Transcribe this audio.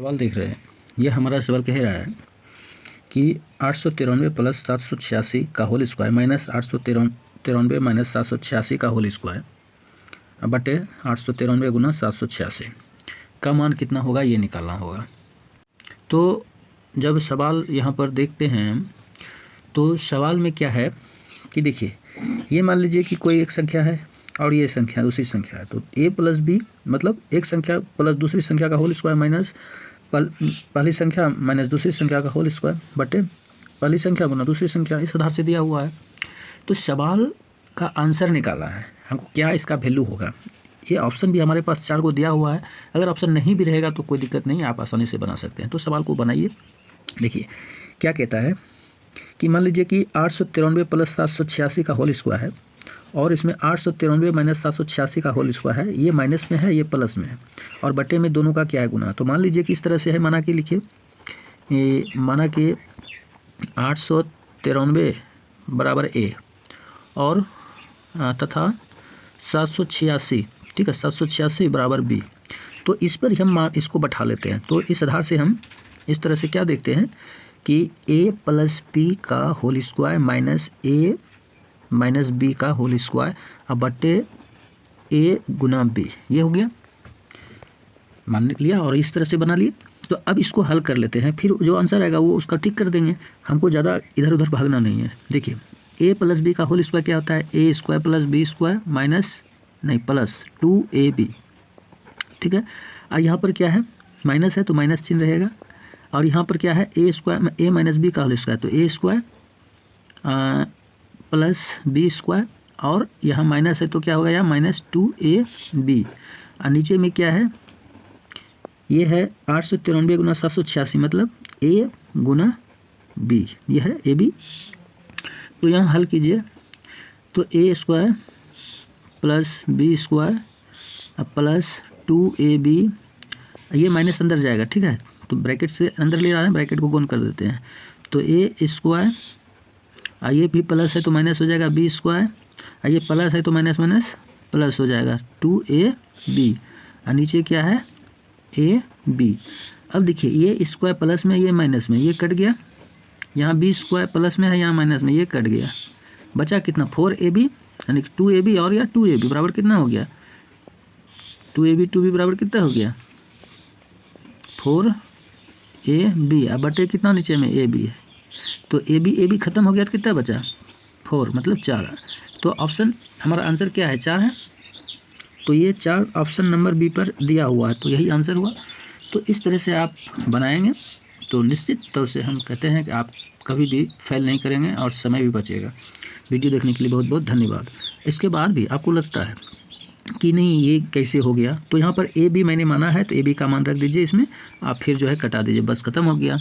सवाल देख रहे हैं। ये हमारा सवाल कह रहा है कि 893 प्लस 786 का होल स्क्वायर माइनस 893 माइनस 786 का होल स्क्वायर बटे 893 गुना 786 का मान कितना होगा, ये निकालना होगा। तो जब सवाल यहाँ पर देखते हैं तो सवाल में क्या है कि देखिए, ये मान लीजिए कि कोई एक संख्या है और ये संख्या दूसरी संख्या है, तो a प्लस बी मतलब एक संख्या प्लस दूसरी संख्या का होल स्क्वायर माइनस पहली संख्या माइनस दूसरी संख्या का होल स्क्वायर बटे पहली संख्या गुना दूसरी संख्या, इस आधार से दिया हुआ है। तो सवाल का आंसर निकाला है हमको, क्या इसका वैल्यू होगा। ये ऑप्शन भी हमारे पास 4 को दिया हुआ है, अगर ऑप्शन नहीं भी रहेगा तो कोई दिक्कत नहीं, आप आसानी से बना सकते हैं। तो सवाल को बनाइए। देखिए क्या कहता है कि मान लीजिए कि 893 प्लस 786 का होल स्क्वायर है और इसमें 893 माइनस 786 का होल स्क्वायर है, ये माइनस में है ये प्लस में है और बटे में दोनों का क्या है, गुना। तो मान लीजिए कि इस तरह से है, माना कि लिखिए, माना कि 893 बराबर a और तथा 786, ठीक है, 786 बराबर b। तो इस पर हम इसको बैठा लेते हैं। तो इस आधार से हम इस तरह से क्या देखते हैं कि a प्लस b का whole square minus a minus B का होल स्क्वायर अब बटे a गुना b, ये हो गया, मान लिया और इस तरह से बना लिए। तो अब इसको हल कर लेते हैं, फिर जो आंसर आएगा वो उसका टिक कर देंगे, हमको ज़्यादा इधर उधर भागना नहीं है। देखिए a प्लस बी का होल स्क्वायर क्या होता है, a square plus B square minus नहीं प्लस 2ab, ठीक है। और यहाँ पर क्या है, माइनस है तो माइनस चिन्ह रहेगा, और यहाँ पर क्या है a square a minus B का होल स्क्वायर, तो a square plus B square और यहाँ माइनस है तो क्या होगा, यहाँ माइनस 2ab। और नीचे में क्या है, ये है 893 गुना 786 मतलब a गुना b, ये है ab। तो यहाँ हल कीजिए तो a square plus B square plus 2ab, ये माइनस अंदर जाएगा, ठीक है, तो ब्रैकेट से अंदर ले आ रहे हैं, ब्रैकेट को गोल कर देते हैं। तो a स्क्वायर, ये भी प्लस है तो माइनस हो जाएगा बी स्क्वायर, ये प्लस है तो माइनस माइनस प्लस हो जाएगा 2ab, और नीचे क्या है ab। अब देखिए ये स्क्वायर प्लस में, ये माइनस में, ये कट गया, यहाँ बी स्क्वायर प्लस में है, यहाँ माइनस में, ये कट गया, बचा कितना 4ab, यानी कि 2ab और या 2ab बराबर कितना हो गया, 2ab 2b बराबर कितना हो गया 4ab, अब बटे कितना नीचे में ab है, तो ab खत्म हो गया तो कितना बचा 4 मतलब 4। तो ऑप्शन हमारा आंसर क्या है, 4 है। तो ये 4 ऑप्शन नंबर बी पर दिया हुआ है, तो यही आंसर हुआ। तो इस तरह से आप बनाएंगे तो निश्चित तौर से हम कहते हैं कि आप कभी भी फेल नहीं करेंगे और समय भी बचेगा। वीडियो देखने के लिए बहुत बहुत धन्यवाद। इसके बाद भी आपको लगता है कि नहीं ये कैसे हो गया, तो यहाँ पर ए बी मैंने माना है, तो ए बी का मान रख दीजिए इसमें, आप फिर जो है कटा दीजिए, बस ख़त्म हो गया।